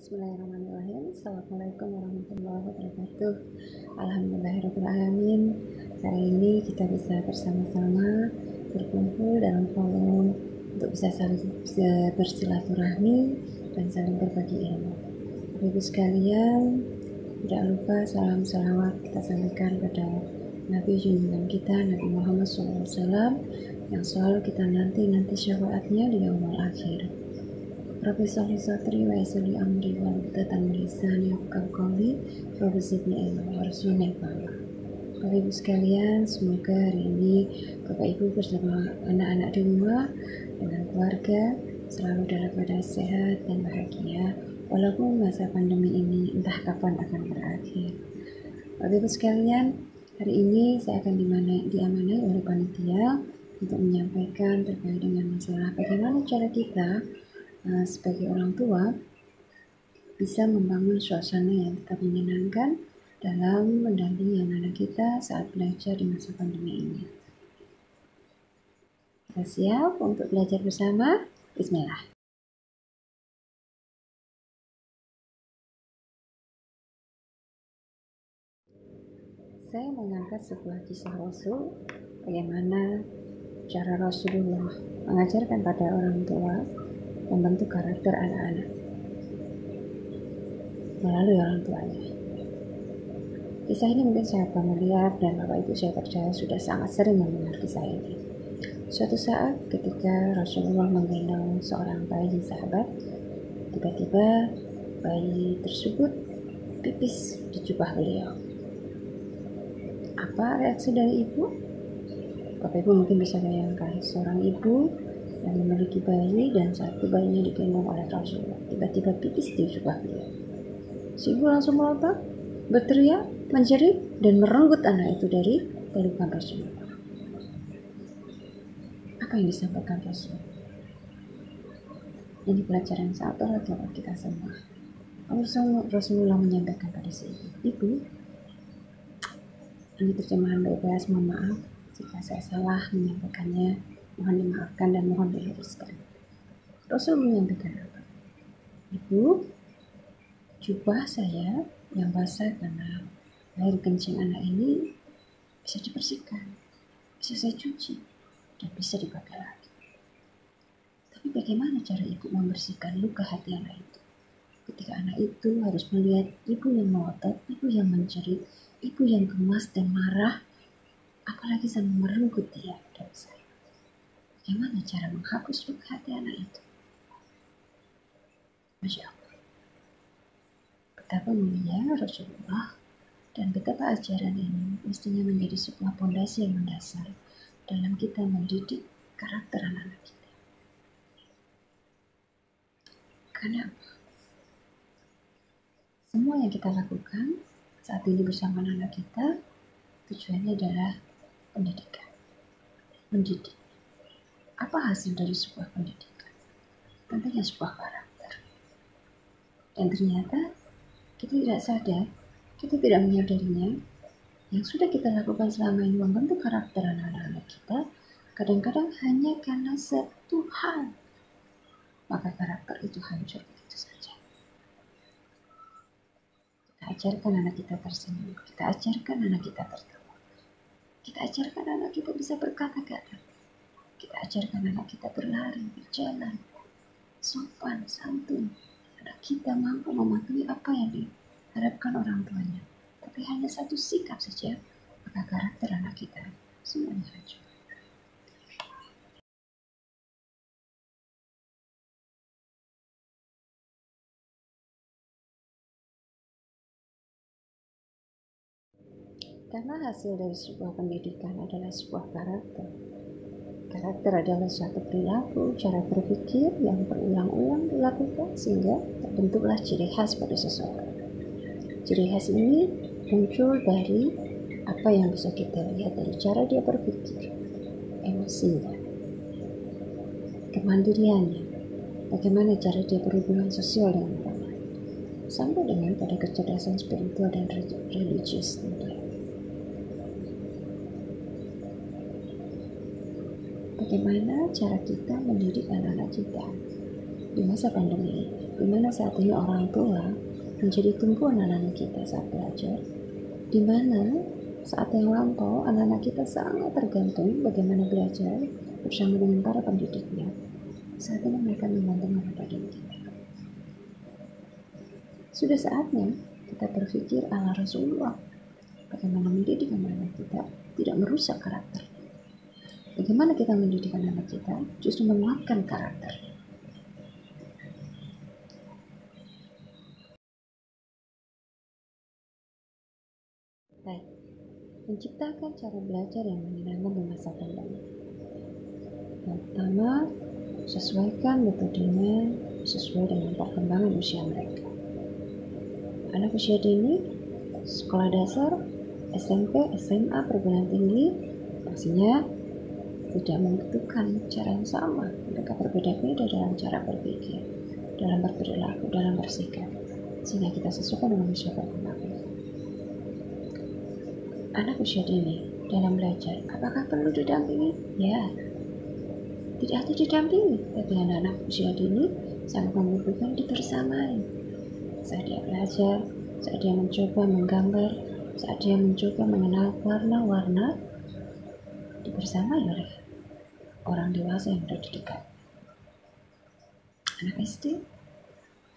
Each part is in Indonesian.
Bismillahirrahmanirrahim. Assalamualaikum warahmatullahi wabarakatuh. Alhamdulillahirrahmanirrahim. Hari ini kita bisa bersama-sama berkumpul dalam forum untuk bisa saling bersilaturahmi dan saling berbagi ilmu. Bapak Ibu sekalian, tidak lupa salam salawat kita sampaikan pada Nabi junjungan kita, Nabi Muhammad SAW, yang selalu kita nanti syafaatnya di yaumul akhir. Rabbi sholli sadri wa yassir li amri wa hlul lisani yafqahu qawli Rabbi zidni ilman warzuqni fahma. Bapak Ibu sekalian, semoga hari ini Bapak Ibu bersama anak-anak di rumah dengan keluarga selalu dalam keadaan sehat dan bahagia walaupun masa pandemi ini entah kapan akan berakhir. Bapak Ibu sekalian, hari ini saya akan diamanai oleh panitia untuk menyampaikan terkait dengan masalah bagaimana cara kita sebagai orang tua bisa membangun suasana yang tetap menyenangkan dalam mendampingi anak-anak kita saat belajar di masa pandemi ini. Kita siap untuk belajar bersama? Bismillah. Saya mengangkat sebuah kisah Rasul, bagaimana cara Rasulullah mengajarkan pada orang tua membentuk karakter anak-anak melalui orang tuanya. Kisah ini mungkin saya familiar dan Bapak Ibu saya percaya sudah sangat sering mendengar kisah ini. Suatu saat ketika Rasulullah menggendong seorang bayi sahabat, tiba-tiba bayi tersebut pipis di jubah beliau. Apa reaksi dari ibu? Bapak Ibu mungkin bisa bayangkan seorang ibu yang memiliki bayi dan satu bayinya digendong oleh Rasulullah tiba-tiba pipis di jubah beliau. Si ibu langsung melompat, berteriak, menjerit dan merenggut anak itu dari pelukan Rasulullah. Apa yang disampaikan Rasulullah? Ini pelajaran yang sangat berharga buat kita semua. Rasulullah menyampaikan pada si ibu, ini terjemahan bebas, mohon maaf jika saya salah menyampaikannya, mohon dimaafkan dan mohon diluruskan. Rasul menyampaikan apa? Ibu, jubah saya yang basah karena air kencing anak ini bisa dibersihkan, bisa saya cuci, dan bisa dipakai lagi. Tapi bagaimana cara ibu membersihkan luka hati anak itu? Ketika anak itu harus melihat ibu yang melotot, ibu yang menjerit, ibu yang gemas dan marah, apalagi sampai merenggut dia dari saya. Bagaimana cara menghapus luka hati anak itu? Masya Allah. Betapa mulia Rasulullah dan betapa ajaran ini mestinya menjadi sebuah fondasi yang mendasar dalam kita mendidik karakter anak-anak kita. Karena apa? Semua yang kita lakukan saat ini bersama anak kita tujuannya adalah pendidikan. Mendidik. Apa hasil dari sebuah pendidikan? Tentunya sebuah karakter. Dan ternyata kita tidak sadar, kita tidak menyadarinya, yang sudah kita lakukan selama ini membentuk karakter anak-anak kita, kadang-kadang hanya karena satu hal, maka karakter itu hancur begitu saja. Kita ajarkan anak kita tersenyum, kita ajarkan anak kita tertawa, kita ajarkan anak kita bisa berkata-kata, kita ajarkan anak kita berlari, berjalan, sopan, santun. Anak kita mampu mematuhi apa yang diharapkan orang tuanya. Tapi hanya satu sikap saja, maka karakter anak kita semuanya hancur. Karena hasil dari sebuah pendidikan adalah sebuah karakter. Karakter adalah suatu perilaku, cara berpikir yang berulang-ulang dilakukan sehingga terbentuklah ciri khas pada seseorang. Ciri khas ini muncul dari apa yang bisa kita lihat dari cara dia berpikir, emosinya, kemandiriannya, bagaimana cara dia berhubungan sosial dengan orang lain, sampai dengan pada kecerdasan spiritual dan religius tentunya. Bagaimana cara kita mendidik anak-anak kita? di masa pandemi, di mana saat ini orang tua menjadi tumpuan anak-anak kita saat belajar, di mana saat yang lampau anak-anak kita sangat tergantung bagaimana belajar bersama dengan para pendidiknya. Saat ini mereka membantu menghadapi kita. Sudah saatnya kita berpikir ala Rasulullah, bagaimana mendidik anak kita tidak merusak karakter. Bagaimana kita mendidik anak kita justru menguatkan karakter. Baik, menciptakan cara belajar yang menyenangkan di masa pandemi. Yang pertama, sesuaikan metodenya sesuai dengan perkembangan usia mereka. Anak usia dini, sekolah dasar, SMP, SMA, perguruan tinggi, pastinya tidak membutuhkan cara yang sama. Mereka berbeda-beda dalam cara berpikir, dalam berperilaku, dalam bersikap, sehingga kita sesuaikan dengan usia perkembangan. Anak usia dini dalam belajar, apakah perlu didampingi? Ya, tidak hanya didampingi, tapi anak-anak usia dini sangat membutuhkan dibersamai. Saat dia belajar, saat dia mencoba menggambar, saat dia mencoba mengenal warna-warna, dibersamai oleh orang dewasa yang berada di dekat. Anak SD,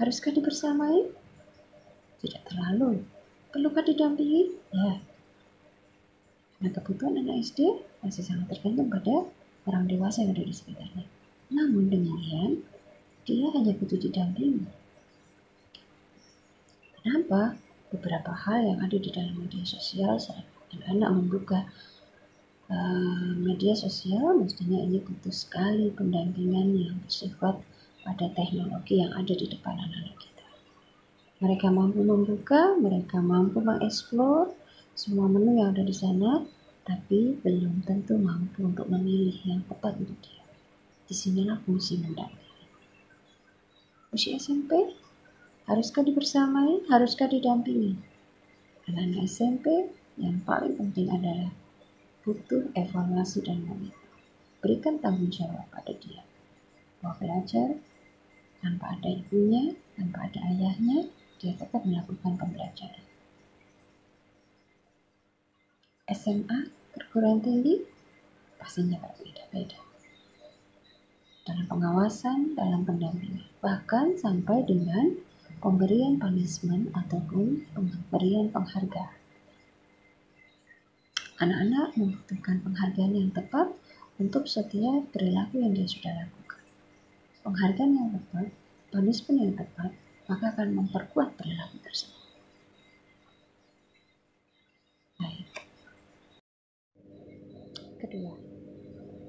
haruskah dibersamai? Tidak terlalu. Perlukah didampingi? Ya. Nah, kebutuhan anak SD masih sangat tergantung pada orang dewasa yang ada di sekitarnya. Namun demikian, dia hanya butuh didampingi. Kenapa? Beberapa hal yang ada di dalam media sosial saat anak-anak membuka media sosial, mestinya ini butuh sekali pendampingan yang bersifat pada teknologi yang ada di depan anak-anak kita. Mereka mampu membuka, mereka mampu mengeksplor semua menu yang ada di sana, tapi belum tentu mampu untuk memilih yang tepat untuk dia. Disinilah fungsi mendampingi. Usia SMP, haruskah dibersamai, haruskah didampingi? Anak-anak SMP yang paling penting adalah butuh evaluasi dan monitor. Berikan tanggung jawab pada dia bahwa belajar tanpa ada ibunya, tanpa ada ayahnya, dia tetap melakukan pembelajaran. SMA, perguruan tinggi, pastinya berbeda-beda. Dalam pengawasan, dalam pendampingan, bahkan sampai dengan pemberian punishment ataupun pemberian penghargaan. Anak-anak membutuhkan penghargaan yang tepat untuk setiap perilaku yang dia sudah lakukan. Penghargaan yang tepat, punishment yang tepat, maka akan memperkuat perilaku tersebut. Baik. Kedua,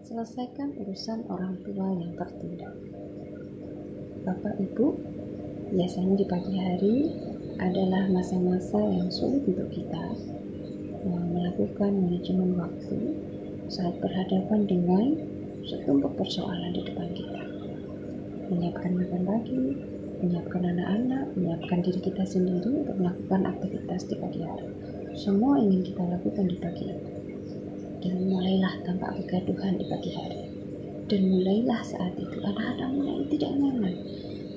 selesaikan urusan orang tua yang tertunda. Bapak Ibu, biasanya di pagi hari adalah masa-masa yang sulit untuk kita melakukan manajemen waktu saat berhadapan dengan setumpuk persoalan di depan kita. Menyiapkan makan pagi, menyiapkan anak-anak, menyiapkan diri kita sendiri untuk melakukan aktivitas di pagi hari. Semua ingin kita lakukan di pagi itu. Dan mulailah tampak kegaduhan di pagi hari. Dan mulailah saat itu anak-anak mulai tidak nyaman.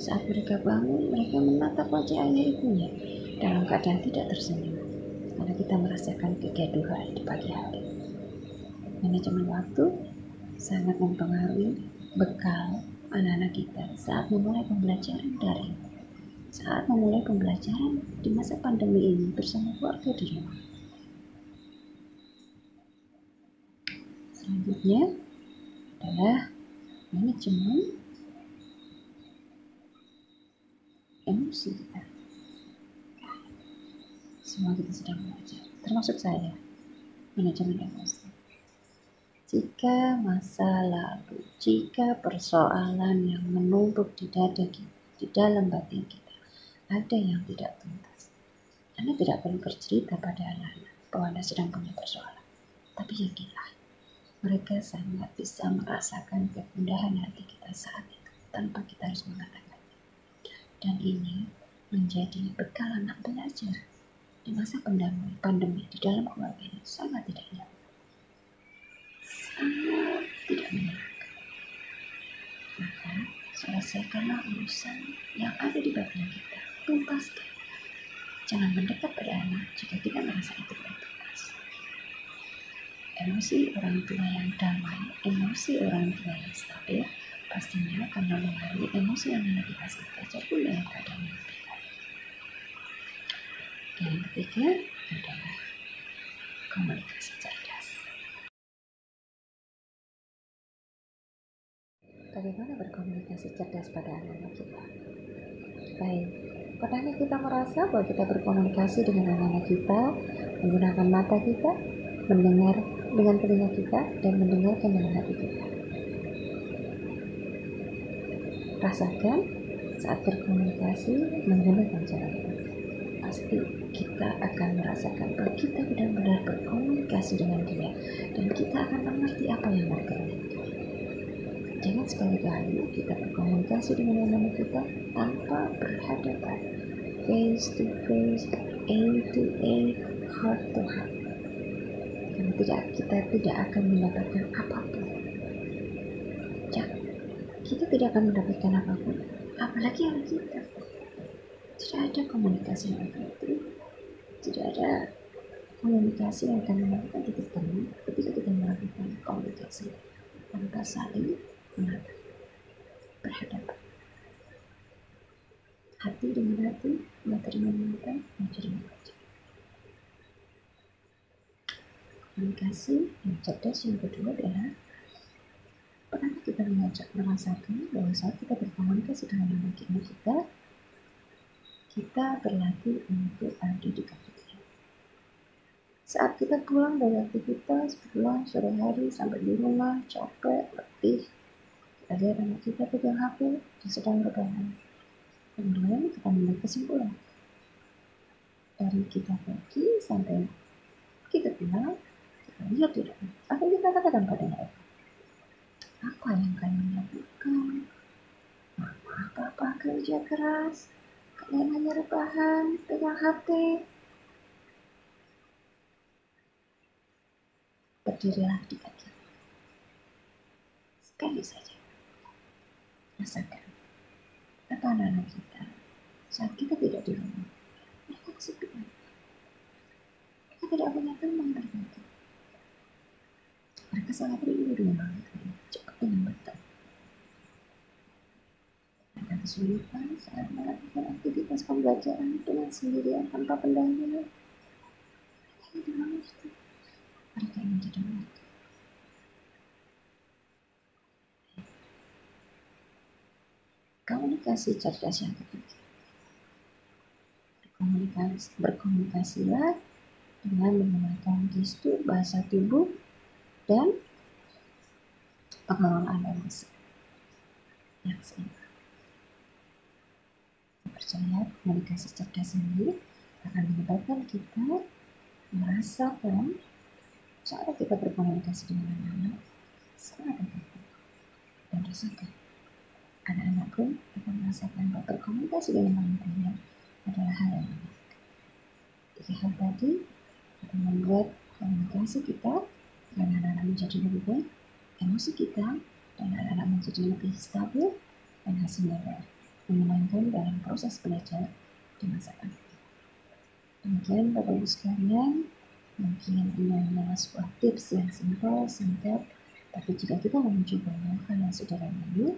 Saat mereka bangun, mereka menatap wajah ayah ibunya dalam keadaan tidak tersenyum. Karena kita merasakan kegaduhan di pagi hari. Manajemen waktu sangat mempengaruhi bekal anak-anak kita saat memulai pembelajaran daring, saat memulai pembelajaran di masa pandemi ini bersama keluarga di rumah. Selanjutnya adalah manajemen emosi kita. Semua kita sedang belajar, termasuk saya, manajemen emosi. Jika masa lalu, jika persoalan yang menumpuk di dada kita, di dalam batin kita, ada yang tidak tuntas, Anda tidak perlu bercerita pada anak-anak bahwa Anda sedang punya persoalan. Tapi yakinlah, mereka sangat bisa merasakan kegundahan hati kita saat itu, tanpa kita harus mengatakannya. Dan ini menjadi bekal anak belajar di masa pandemi di dalam keluarga ini sangat tidak nyaman. Sangat tidak menyenangkan. Maka selesaikanlah urusan yang ada di batin kita, tuntaskan. Jangan mendekat pada anak jika kita merasa itu belum tuntas. Emosi orang tua yang damai, emosi orang tua yang stabil, pastinya akan mempengaruhi emosi yang ada di pasang pelajar pun dalam keadaan yang lebih baik. Dan yang ketiga adalah komunikasi cerdas. Bagaimana berkomunikasi cerdas pada anak-anak kita? Baik, pernahkah kita merasa bahwa kita berkomunikasi dengan anak-anak kita menggunakan mata kita, mendengar dengan telinga kita, dan mendengarkan dengan hati kita? Rasakan saat berkomunikasi menggunakan cara ini. Pasti kita akan merasakan bahwa kita benar-benar berkomunikasi dengan dia dan kita akan mengerti apa yang mereka inginkan. Jangan sekali-kali kita berkomunikasi dengan anak-anak kita tanpa berhadapan, face to face, A to A, heart to heart. Karena kita tidak akan mendapatkan apapun. Kita tidak akan mendapatkan apapun, apalagi anak kita. Tidak ada komunikasi yang efektif, tidak ada komunikasi yang akan menemukan titik temu ketika kita melakukan komunikasi tanpa saling menatap, berhadapan. Hati dengan hati, mata dengan mata, wajah dengan wajah. Komunikasi yang cerdas yang kedua adalah pernah kita merasakan bahwa saat kita berkomunikasi dengan anak kita berlatih untuk ada di dekat dia. Saat kita pulang dari aktivitas, pulang sore hari sampai di rumah, capek, letih, kita lihat anak kita pegang HP, dia sedang berbahan. Kemudian kita membuat kesimpulan. Dari kita pergi sampai kita pulang, kita lihat tidak. Apa kita katakan pada mereka? Apa yang kalian lakukan? Apa kerja keras? Kalian hanya rebahan, pegang HP. Berdirilah di kaki. Sekali saja. Rasakan. Apa anak-anak kita saat kita tidak di rumah, mereka kesepian. Mereka tidak punya teman tertentu. Mereka sangat rindu dengan orang tua, cepat dengan bertemu. Ada kesulitan saat melakukan aktivitas pembelajaran dengan sendirian tanpa pendampingan. Mereka tidak mengerti. Mereka ingin jadi mengerti. Komunikasi cerdas yang ketiga. Berkomunikasilah dengan menggunakan gestur, bahasa tubuh, dan pengelolaan emosi yang seimbang. Saya percaya komunikasi cerdas ini akan menyebabkan kita merasakan cara kita berkomunikasi dengan anak-anak sangat efektif. Dan rasakan, anak-anak pun akan merasakan bahwa berkomunikasi dengan orang tuanya adalah hal yang menarik. Tiga hal tadi akan membuat komunikasi kita dan anak-anak menjadi lebih baik, emosi kita dan anak-anak menjadi lebih stabil, dan hasilnya menyenangkan dalam proses belajar di masa pandemi. Demikian Bapak Ibu sekalian, mungkin ini adalah sebuah tips yang simpel, singkat, tapi jika kita mencobanya karena saudara ini,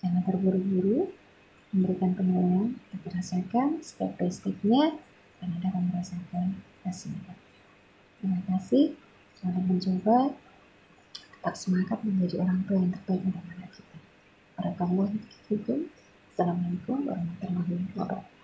jangan terburu-buru memberikan penilaian, tapi rasakan step by step-nya dan Anda akan merasakan hasilnya. Terima kasih, selamat mencoba, tetap semangat menjadi orang tua yang terbaik untuk anak kita. Barakallahu fiikum. Assalamualaikum warahmatullahi wabarakatuh.